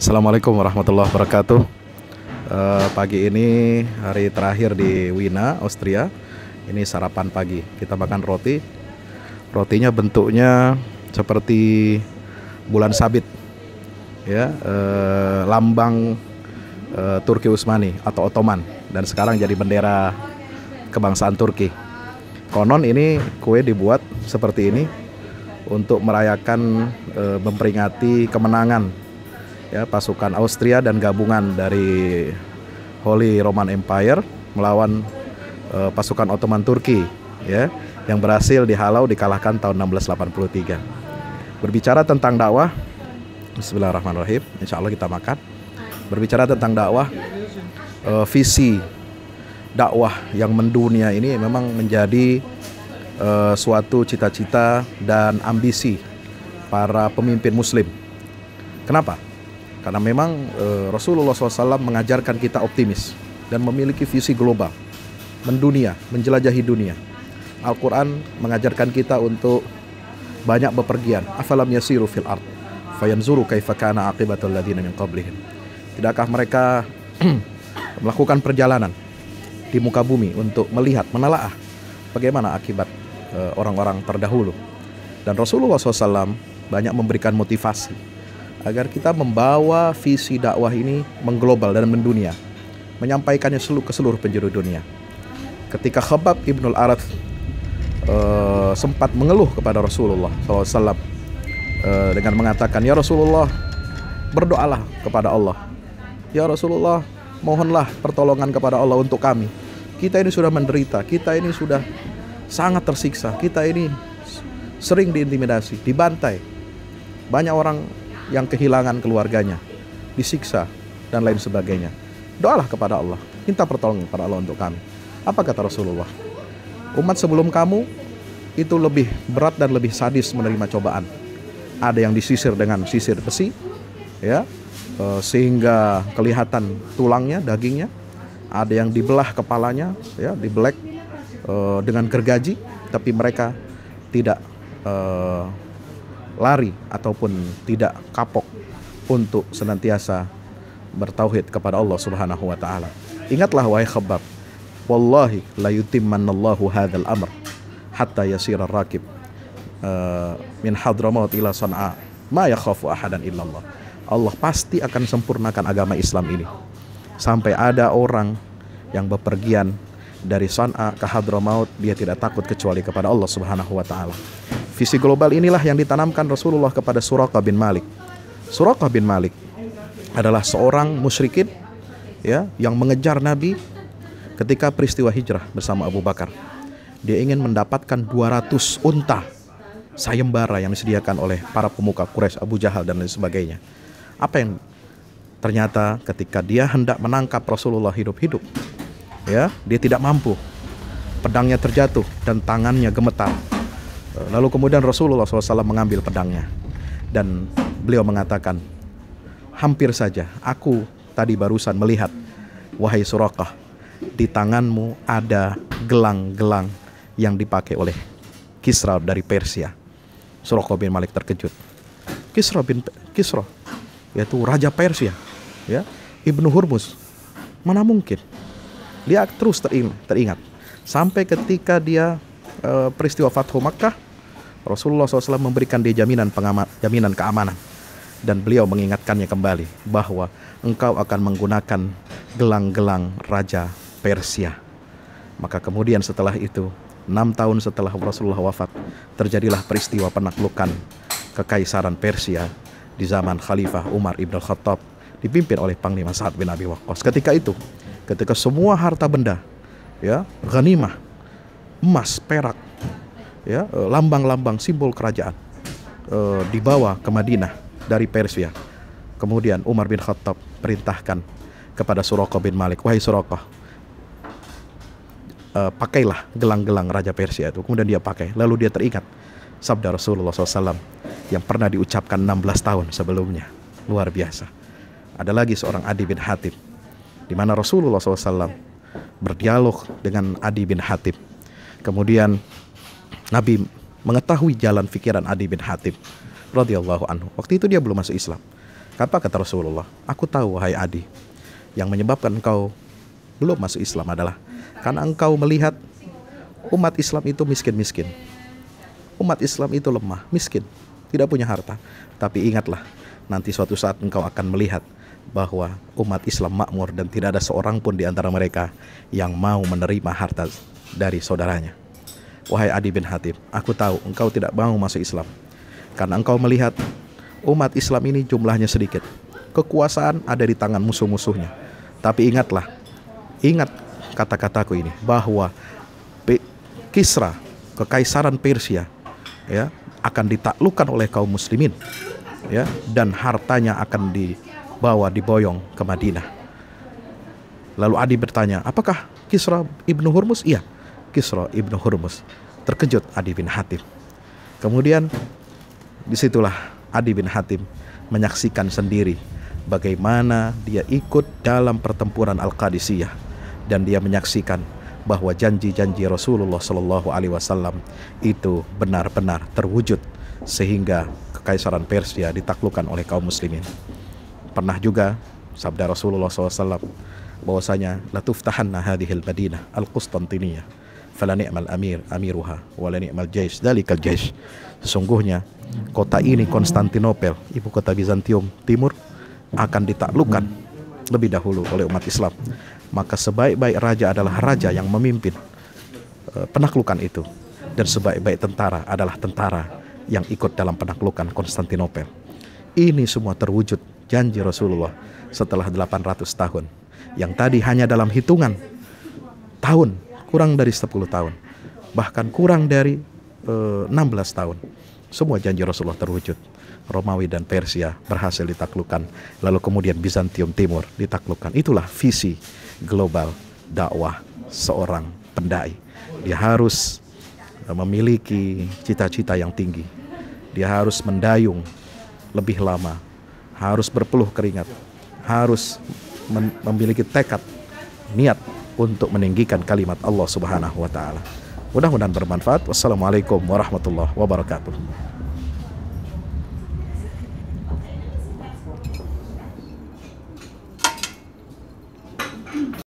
Assalamualaikum warahmatullahi wabarakatuh. Pagi ini hari terakhir di Wina, Austria. Ini sarapan pagi. Kita makan roti. Rotinya bentuknya seperti bulan sabit, ya, lambang Turki Utsmani atau Ottoman, dan sekarang jadi bendera kebangsaan Turki. Konon ini kue dibuat seperti ini untuk merayakan memperingati kemenangan, ya, pasukan Austria dan gabungan dari Holy Roman Empire melawan pasukan Ottoman Turki, ya, yang berhasil dihalau dikalahkan tahun 1683. Berbicara tentang dakwah, bismillahirrahmanirrahim, insya Allah kita makan. Berbicara tentang dakwah, visi dakwah yang mendunia ini memang menjadi suatu cita-cita dan ambisi para pemimpin muslim. Kenapa? Karena memang Rasulullah SAW mengajarkan kita optimis dan memiliki visi global, mendunia, menjelajahi dunia. Al-Quran mengajarkan kita untuk banyak bepergian. Afalam yasiru fil ard fayanzuru kaifa kana aqibatul ladzina min qablihim. Tidakkah mereka melakukan perjalanan di muka bumi untuk melihat, menelaah bagaimana akibat orang-orang terdahulu. Dan Rasulullah SAW banyak memberikan motivasi agar kita membawa visi dakwah ini mengglobal dan mendunia, menyampaikannya ke seluruh penjuru dunia. Ketika Khabbab ibnul Arath sempat mengeluh kepada Rasulullah SAW dengan mengatakan, "Ya Rasulullah, berdoalah kepada Allah. Ya Rasulullah, mohonlah pertolongan kepada Allah untuk kami. Kita ini sudah menderita, kita ini sudah sangat tersiksa, kita ini sering diintimidasi, dibantai. Banyak orang yang kehilangan keluarganya, disiksa, dan lain sebagainya. Doalah kepada Allah, minta pertolongan kepada Allah untuk kami." Apa kata Rasulullah? Umat sebelum kamu itu lebih berat dan lebih sadis menerima cobaan. Ada yang disisir dengan sisir besi, ya, sehingga kelihatan tulangnya, dagingnya. Ada yang dibelah kepalanya, ya, dibelek dengan gergaji, tapi mereka tidak lari ataupun tidak kapok untuk senantiasa bertauhid kepada Allah Subhanahu wa taala. Ingatlah wahai Khabbab, wallahi la yutimmannallahu hadzal amr hatta yasira rakib min Hadramaut ila San'a ma yakhafu ahadan illallah. Allah pasti akan sempurnakan agama Islam ini sampai ada orang yang bepergian dari San'a ke Hadramaut, dia tidak takut kecuali kepada Allah Subhanahu wa taala. Visi global inilah yang ditanamkan Rasulullah kepada Suraqah bin Malik. Suraqah bin Malik adalah seorang musyrikin, ya, yang mengejar Nabi ketika peristiwa hijrah bersama Abu Bakar. Dia ingin mendapatkan 200 unta sayembara yang disediakan oleh para pemuka Quraisy, Abu Jahal dan lain sebagainya. Apa yang ternyata ketika dia hendak menangkap Rasulullah hidup-hidup, ya, dia tidak mampu. Pedangnya terjatuh dan tangannya gemetar. Lalu kemudian Rasulullah SAW mengambil pedangnya dan beliau mengatakan, "Hampir saja aku tadi barusan melihat, wahai Suraqah, di tanganmu ada gelang-gelang yang dipakai oleh Kisra dari Persia." Suraqah bin Malik terkejut. Kisra, yaitu Raja Persia, ya, Ibnu Hurmuz, mana mungkin? Dia terus teringat sampai ketika dia peristiwa Fathu Makkah, Rasulullah SAW memberikan dia jaminan keamanan, dan beliau mengingatkannya kembali bahwa engkau akan menggunakan gelang-gelang Raja Persia. Maka kemudian setelah itu, 6 tahun setelah Rasulullah wafat, terjadilah peristiwa penaklukan Kekaisaran Persia di zaman Khalifah Umar ibn Khattab, dipimpin oleh Panglima Sa'ad bin Abi Waqqas. Ketika itu, ketika semua harta benda, ya, ghanimah, emas, perak, ya, lambang-lambang simbol kerajaan dibawa ke Madinah dari Persia. Kemudian Umar bin Khattab perintahkan kepada Suraqah bin Malik, "Wahai Suraqah, pakailah gelang-gelang Raja Persia itu." Kemudian dia pakai. Lalu dia teringat sabda Rasulullah SAW yang pernah diucapkan 16 tahun sebelumnya. Luar biasa. Ada lagi seorang Adi bin Hatim, di mana Rasulullah SAW berdialog dengan Adi bin Hatim. Kemudian Nabi mengetahui jalan pikiran Adi bin Hatim radhiyallahu anhu. Waktu itu dia belum masuk Islam. Apa kata Rasulullah? Aku tahu wahai Adi, yang menyebabkan engkau belum masuk Islam adalah karena engkau melihat umat Islam itu miskin-miskin. Umat Islam itu lemah, miskin, tidak punya harta. Tapi ingatlah, nanti suatu saat engkau akan melihat bahwa umat Islam makmur dan tidak ada seorang pun di antara mereka yang mau menerima harta dari saudaranya. Wahai Adi bin Hatim, aku tahu engkau tidak mau masuk Islam karena engkau melihat umat Islam ini jumlahnya sedikit. Kekuasaan ada di tangan musuh-musuhnya. Tapi ingatlah, ingat kata-kataku ini, bahwa Kisra, kekaisaran Persia, ya, akan ditaklukkan oleh kaum muslimin, ya, dan hartanya akan diboyong ke Madinah. Lalu Adi bertanya, apakah Kisra ibnu Hurmuz? Iya, Kisra ibnu Hurmuz. Terkejut Adi bin Hatim. Kemudian disitulah Adi bin Hatim menyaksikan sendiri bagaimana dia ikut dalam pertempuran Al-Qadisiyah, dan dia menyaksikan bahwa janji-janji Rasulullah Shallallahu Alaihi Wasallam itu benar-benar terwujud sehingga kekaisaran Persia ditaklukkan oleh kaum muslimin. Pernah juga sabda Rasulullah SAW bahwasanya la tuftahanna hadhil Madinah al-Qustantiniyah fala ni'mal amiruha wala ni'mal jais dalikal jais. Sesungguhnya kota ini, Konstantinopel, ibu kota Bizantium Timur, akan ditaklukkan lebih dahulu oleh umat Islam. Maka sebaik-baik raja adalah raja yang memimpin penaklukan itu, dan sebaik-baik tentara adalah tentara yang ikut dalam penaklukan Konstantinopel. Ini semua terwujud janji Rasulullah setelah 800 tahun, yang tadi hanya dalam hitungan tahun, kurang dari 10 tahun, bahkan kurang dari 16 tahun. Semua janji Rasulullah terwujud. Romawi dan Persia berhasil ditaklukkan, lalu kemudian Bizantium Timur ditaklukkan. Itulah visi global dakwah seorang pendai. Dia harus memiliki cita-cita yang tinggi. Dia harus mendayung lebih lama, harus berpeluh keringat, harus memiliki tekad, niat untuk meninggikan kalimat Allah Subhanahu wa taala. Mudah-mudahan bermanfaat. Wassalamualaikum warahmatullahi wabarakatuh.